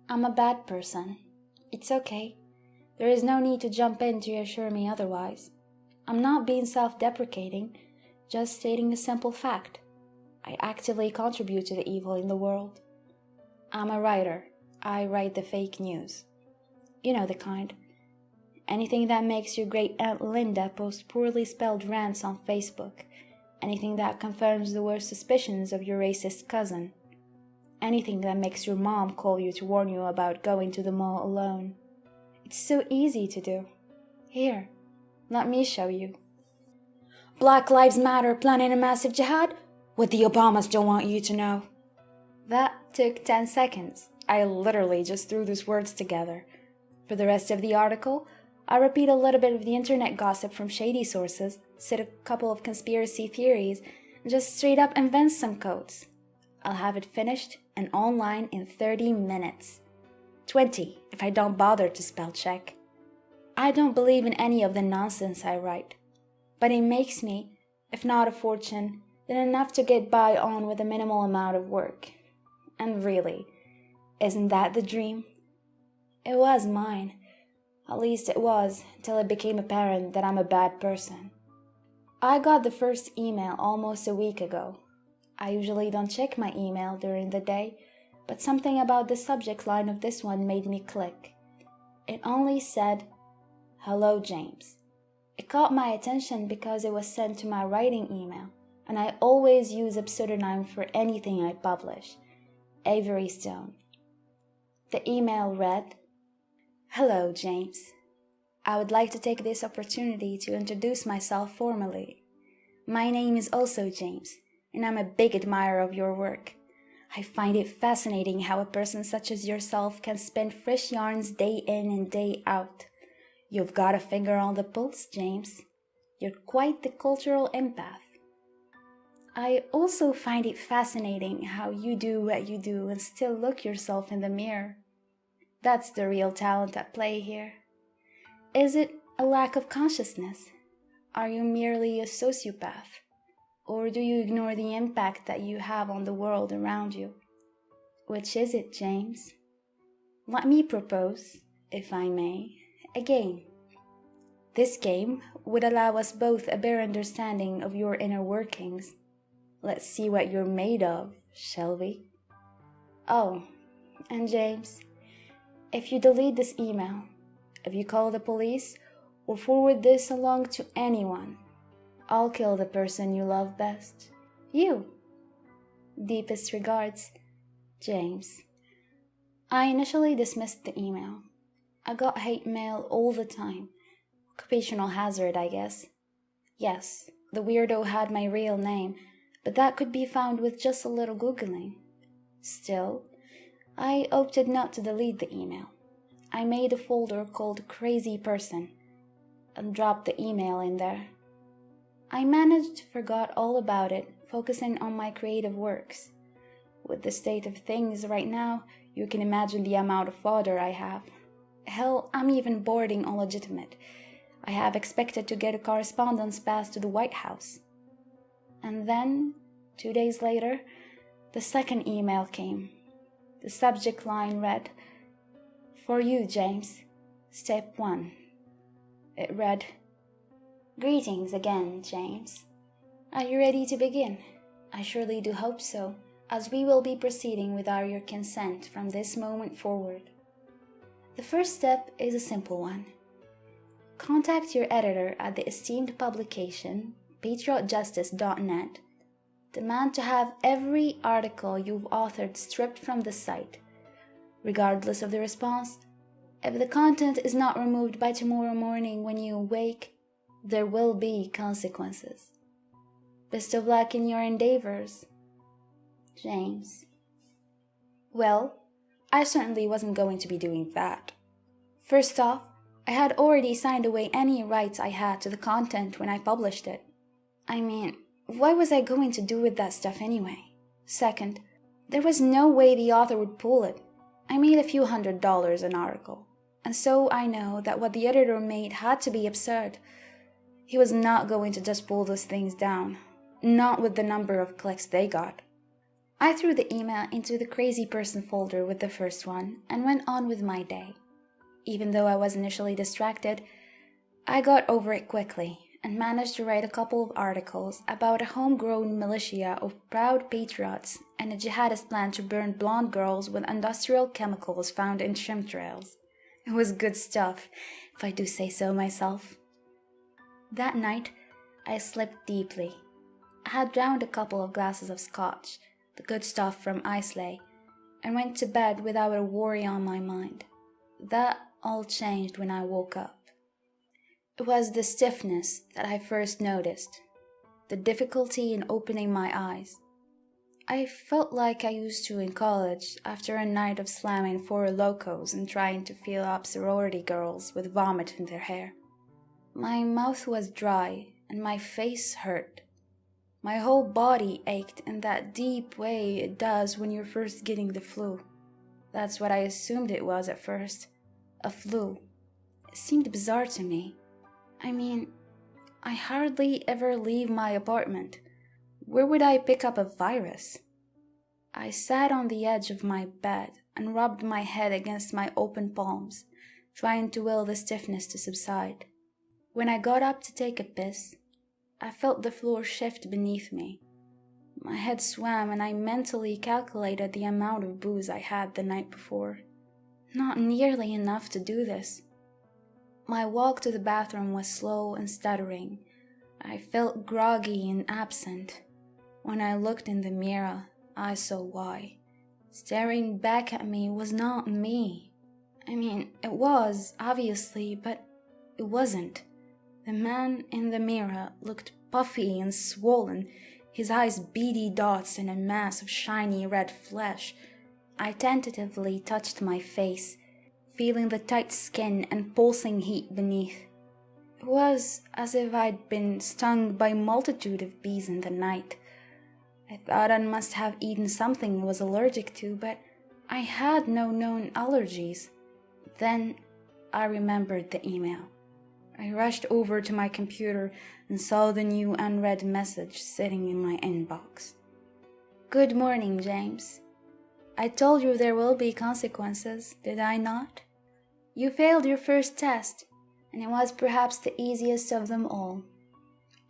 I'm a bad person. It's okay. There is no need to jump in to reassure me otherwise. I'm not being self-deprecating, just stating a simple fact. I actively contribute to the evil in the world. I'm a writer. I write the fake news. You know the kind. Anything that makes your great Aunt Linda post poorly spelled rants on Facebook. Anything that confirms the worst suspicions of your racist cousin. Anything that makes your mom call you to warn you about going to the mall alone. It's so easy to do. Here, let me show you. Black Lives Matter planning a massive jihad? What the Obamas don't want you to know. That took 10 seconds. I literally just threw those words together. For the rest of the article, I repeat a little bit of the internet gossip from shady sources, cite a couple of conspiracy theories, and just straight up invent some codes. I'll have it finished and online in 30 minutes. 20 if I don't bother to spell check. I don't believe in any of the nonsense I write, but it makes me, if not a fortune, then enough to get by on with a minimal amount of work. And really, isn't that the dream? It was mine. At least it was, until it became apparent that I'm a bad person. I got the first email almost a week ago. I usually don't check my email during the day, but something about the subject line of this one made me click. It only said, "Hello, James." It caught my attention because it was sent to my writing email, and I always use a pseudonym for anything I publish. Avery Stone. The email read, "Hello, James. I would like to take this opportunity to introduce myself formally. My name is also James, and I'm a big admirer of your work. I find it fascinating how a person such as yourself can spin fresh yarns day in and day out. You've got a finger on the pulse, James. You're quite the cultural empath. I also find it fascinating how you do what you do and still look yourself in the mirror. That's the real talent at play here. Is it a lack of consciousness? Are you merely a sociopath? Or do you ignore the impact that you have on the world around you? Which is it, James? Let me propose, if I may, a game. This game would allow us both a bare understanding of your inner workings. Let's see what you're made of, shall we? Oh, and James, if you delete this email, if you call the police or forward this along to anyone, I'll kill the person you love best. You. Deepest regards, James. I initially dismissed the email. I got hate mail all the time. Occupational hazard, I guess. Yes, the weirdo had my real name, but that could be found with just a little Googling. Still, I opted not to delete the email. I made a folder called Crazy Person and dropped the email in there. I managed to forget all about it, focusing on my creative works. With the state of things right now, you can imagine the amount of fodder I have. Hell, I'm even boarding illegitimate. I have expected to get a correspondence pass to the White House. And then, 2 days later, the second email came. The subject line read, "For you, James, Step 1. It read, "Greetings again, James. Are you ready to begin? I surely do hope so, as we will be proceeding without your consent from this moment forward. The first step is a simple one. Contact your editor at the esteemed publication, patriotjustice.net. Demand to have every article you've authored stripped from the site. Regardless of the response, if the content is not removed by tomorrow morning when you awake, there will be consequences. Best of luck in your endeavors, James." Well, I certainly wasn't going to be doing that. First off, I had already signed away any rights I had to the content when I published it. I mean, what was I going to do with that stuff anyway? Second, there was no way the author would pull it. I made a few $100 an article, and so I know that what the editor made had to be absurd. He was not going to just pull those things down, not with the number of clicks they got. I threw the email into the crazy person folder with the first one and went on with my day. Even though I was initially distracted, I got over it quickly and managed to write a couple of articles about a homegrown militia of proud patriots and a jihadist plan to burn blonde girls with industrial chemicals found in chemtrails. It was good stuff, if I do say so myself. That night, I slept deeply. I had drowned a couple of glasses of scotch, the good stuff from Islay, and went to bed without a worry on my mind. That all changed when I woke up. It was the stiffness that I first noticed, the difficulty in opening my eyes. I felt like I used to in college after a night of slamming Four Locos and trying to feel up sorority girls with vomit in their hair. My mouth was dry and my face hurt. My whole body ached in that deep way it does when you're first getting the flu. That's what I assumed it was at first, a flu. It seemed bizarre to me. I mean, I hardly ever leave my apartment. Where would I pick up a virus? I sat on the edge of my bed and rubbed my head against my open palms, trying to will the stiffness to subside. When I got up to take a piss, I felt the floor shift beneath me. My head swam and I mentally calculated the amount of booze I had the night before. Not nearly enough to do this. My walk to the bathroom was slow and stuttering. I felt groggy and absent. When I looked in the mirror, I saw why. Staring back at me was not me. I mean, it was, obviously, but it wasn't. The man in the mirror looked puffy and swollen, his eyes beady dots in a mass of shiny red flesh. I tentatively touched my face, feeling the tight skin and pulsing heat beneath. It was as if I'd been stung by a multitude of bees in the night. I thought I must have eaten something I was allergic to, but I had no known allergies. Then I remembered the email. I rushed over to my computer and saw the new unread message sitting in my inbox. Good morning, James. I told you there will be consequences, did I not? You failed your first test, and it was perhaps the easiest of them all.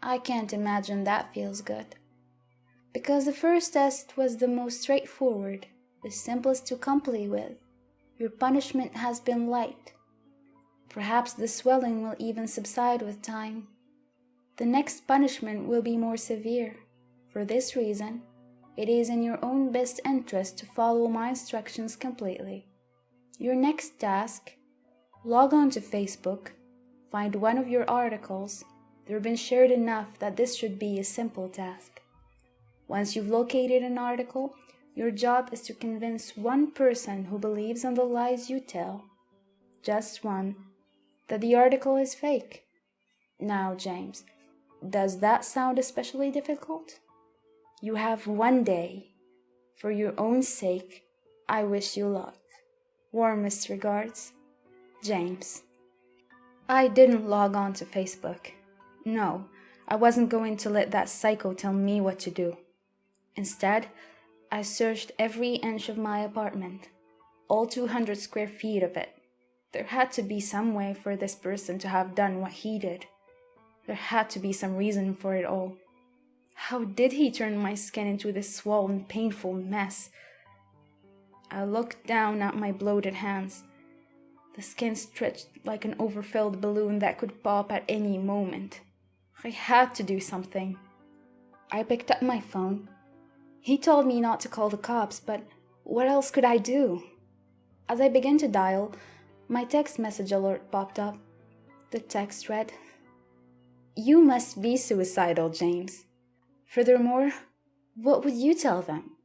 I can't imagine that feels good. Because the first test was the most straightforward, the simplest to comply with. Your punishment has been light. Perhaps the swelling will even subside with time. The next punishment will be more severe. For this reason, it is in your own best interest to follow my instructions completely. Your next task: log on to Facebook, find one of your articles. They've been shared enough that this should be a simple task. Once you've located an article, your job is to convince one person who believes in the lies you tell, just one, that the article is fake. Now, James, does that sound especially difficult? You have one day. For your own sake, I wish you luck. Warmest regards, James. I didn't log on to Facebook. No, I wasn't going to let that psycho tell me what to do. Instead, I searched every inch of my apartment, all 200 square feet of it. There had to be some way for this person to have done what he did. There had to be some reason for it all. How did he turn my skin into this swollen, painful mess? I looked down at my bloated hands. The skin stretched like an overfilled balloon that could pop at any moment. I had to do something. I picked up my phone. He told me not to call the cops, but what else could I do? As I began to dial, my text message alert popped up. The text read, "You must be suicidal, James. Furthermore, what would you tell them?"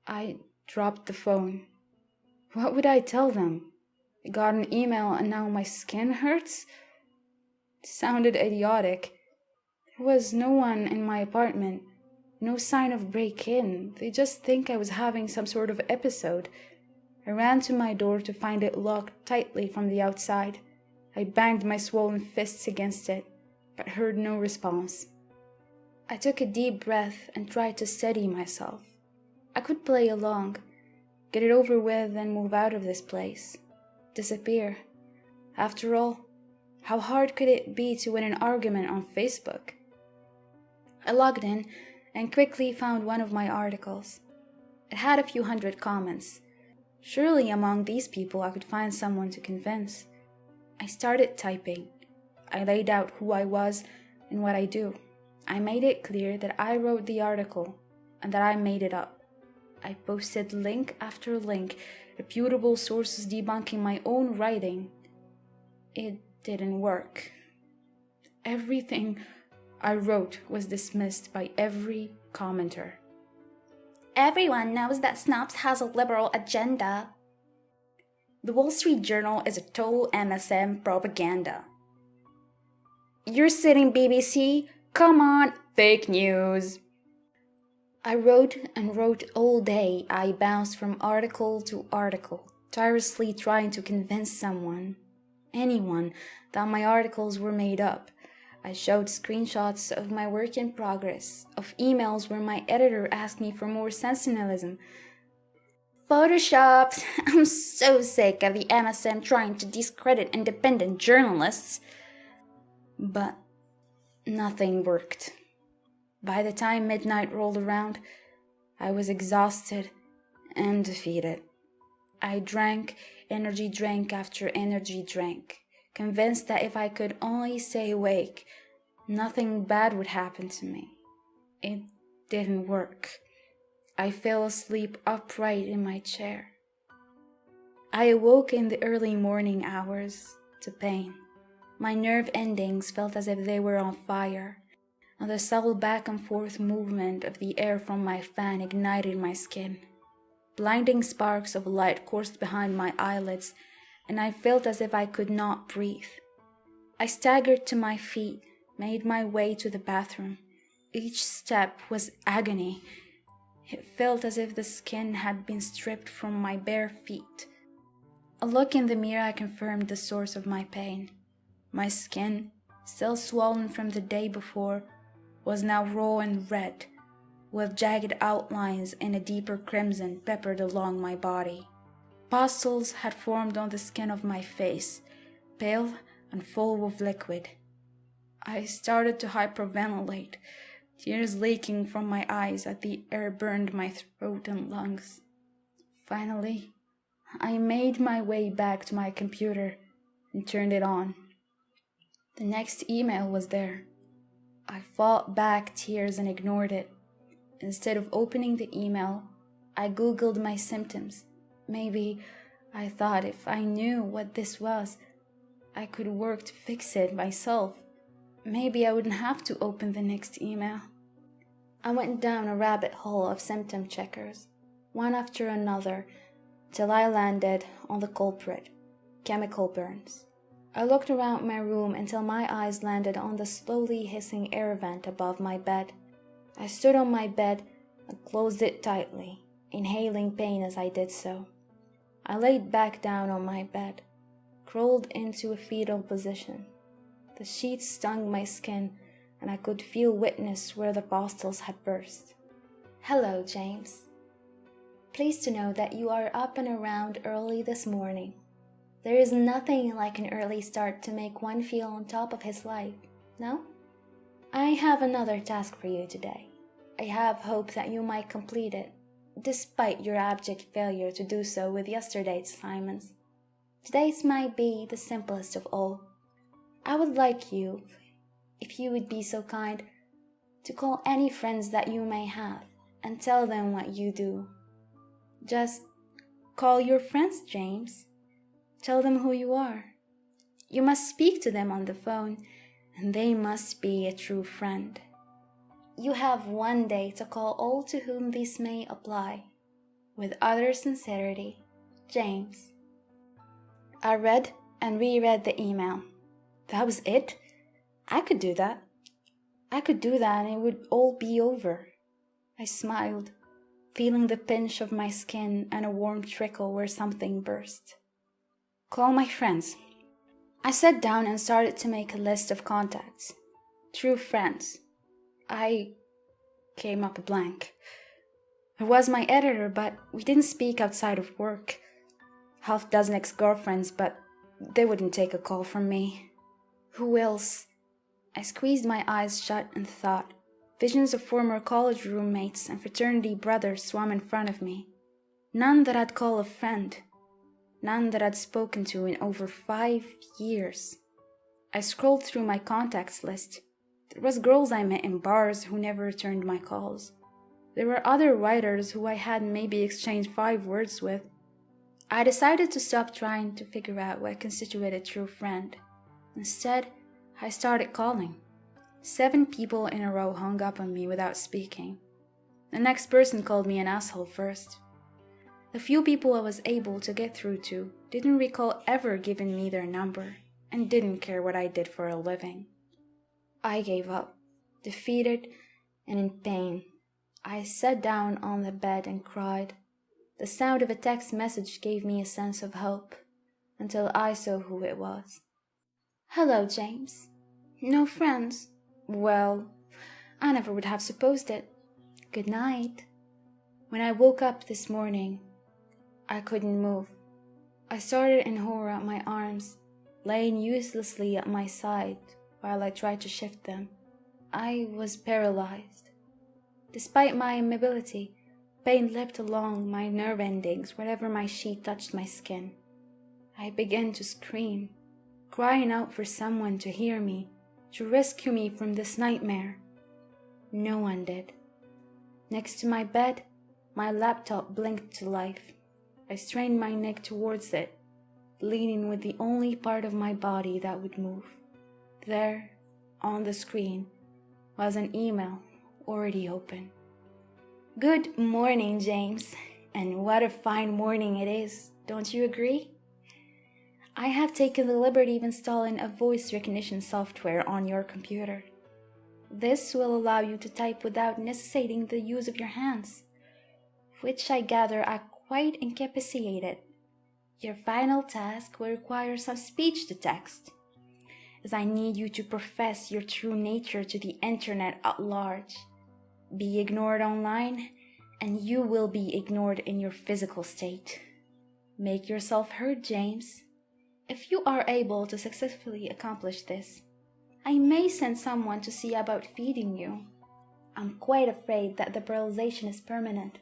I dropped the phone. What would I tell them? I got an email and now my skin hurts? It sounded idiotic. There was no one in my apartment, no sign of break-in. They just think I was having some sort of episode. I ran to my door to find it locked tightly from the outside. I banged my swollen fists against it, but heard no response. I took a deep breath and tried to steady myself. I could play along, get it over with and move out of this place. Disappear. After all, how hard could it be to win an argument on Facebook? I logged in and quickly found one of my articles. It had a few hundred comments. Surely among these people I could find someone to convince. I started typing. I laid out who I was and what I do. I made it clear that I wrote the article and that I made it up. I posted link after link, reputable sources debunking my own writing. It didn't work. Everything I wrote was dismissed by every commenter. Everyone knows that Snaps has a liberal agenda. The Wall Street Journal is a total MSM propaganda. You're sitting BBC? Come on, fake news. I wrote and wrote all day. I bounced from article to article, tirelessly trying to convince someone, anyone, that my articles were made up. I showed screenshots of my work in progress, of emails where my editor asked me for more sensationalism. Photoshopped. I'm so sick of the MSM trying to discredit independent journalists. But nothing worked. By the time midnight rolled around, I was exhausted and defeated. I drank energy drink after energy drink, convinced that if I could only stay awake, nothing bad would happen to me. It didn't work. I fell asleep upright in my chair. I awoke in the early morning hours to pain. My nerve endings felt as if they were on fire, and the subtle back and forth movement of the air from my fan ignited my skin. Blinding sparks of light coursed behind my eyelids, and I felt as if I could not breathe. I staggered to my feet, made my way to the bathroom. Each step was agony. It felt as if the skin had been stripped from my bare feet. A look in the mirror confirmed the source of my pain. My skin, still swollen from the day before, was now raw and red, with jagged outlines and a deeper crimson peppered along my body. Pustules had formed on the skin of my face, pale and full of liquid. I started to hyperventilate, tears leaking from my eyes as the air burned my throat and lungs. Finally, I made my way back to my computer and turned it on. The next email was there. I fought back tears and ignored it. Instead of opening the email, I Googled my symptoms. Maybe, I thought, if I knew what this was, I could work to fix it myself. Maybe I wouldn't have to open the next email. I went down a rabbit hole of symptom checkers, one after another, till I landed on the culprit, chemical burns. I looked around my room until my eyes landed on the slowly hissing air vent above my bed. I stood on my bed and closed it tightly, inhaling pain as I did so. I laid back down on my bed, crawled into a fetal position. The sheets stung my skin, and I could feel witness where the pustules had burst. Hello, James. Pleased to know that you are up and around early this morning. There is nothing like an early start to make one feel on top of his life, no? I have another task for you today. I have hope that you might complete it, despite your abject failure to do so with yesterday's assignments. Today's might be the simplest of all. I would like you, if you would be so kind, to call any friends that you may have and tell them what you do. Just call your friends, James. Tell them who you are. You must speak to them on the phone, and they must be a true friend. You have one day to call all to whom this may apply. With utter sincerity, James. I read and reread the email. That was it? I could do that. I could do that and it would all be over. I smiled, feeling the pinch of my skin and a warm trickle where something burst. Call my friends. I sat down and started to make a list of contacts. True friends. I came up blank. He was my editor, but we didn't speak outside of work. Half dozen ex-girlfriends, but they wouldn't take a call from me. Who else? I squeezed my eyes shut and thought. Visions of former college roommates and fraternity brothers swam in front of me. None that I'd call a friend. None that I'd spoken to in over 5 years. I scrolled through my contacts list. There was girls I met in bars who never returned my calls. There were other writers who I had maybe exchanged 5 words with. I decided to stop trying to figure out what constituted a true friend. Instead, I started calling. 7 people in a row hung up on me without speaking. The next person called me an asshole first. The few people I was able to get through to didn't recall ever giving me their number and didn't care what I did for a living. I gave up, defeated and in pain. I sat down on the bed and cried. The sound of a text message gave me a sense of hope, until I saw who it was. "Hello, James. No friends? Well, I never would have supposed it. Good night." When I woke up this morning, I couldn't move. I started in horror at my arms, laying uselessly at my side while I tried to shift them. I was paralyzed. Despite my immobility, pain leapt along my nerve endings wherever my sheet touched my skin. I began to scream, crying out for someone to hear me, to rescue me from this nightmare. No one did. Next to my bed, my laptop blinked to life. I strained my neck towards it, leaning with the only part of my body that would move. There, on the screen, was an email already open. "Good morning, James, and what a fine morning it is, don't you agree? I have taken the liberty of installing a voice recognition software on your computer. This will allow you to type without necessitating the use of your hands, which I gather are quite incapacitated. Your final task will require some speech to text, as I need you to profess your true nature to the internet at large. Be ignored online, and you will be ignored in your physical state. Make yourself heard, James. If you are able to successfully accomplish this, I may send someone to see about feeding you. I'm quite afraid that the paralyzation is permanent,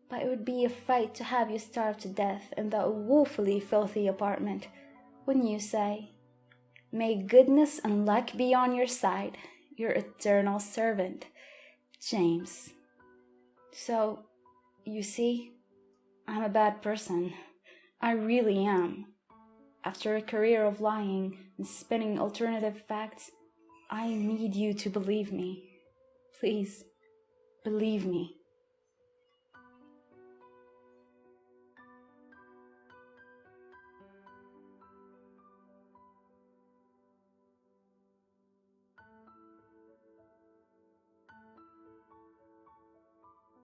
but it would be a fright to have you starve to death in that woefully filthy apartment, wouldn't you say? May goodness and luck be on your side, your eternal servant, James." So, you see, I'm a bad person. I really am. After a career of lying and spinning alternative facts, I need you to believe me. Please, believe me.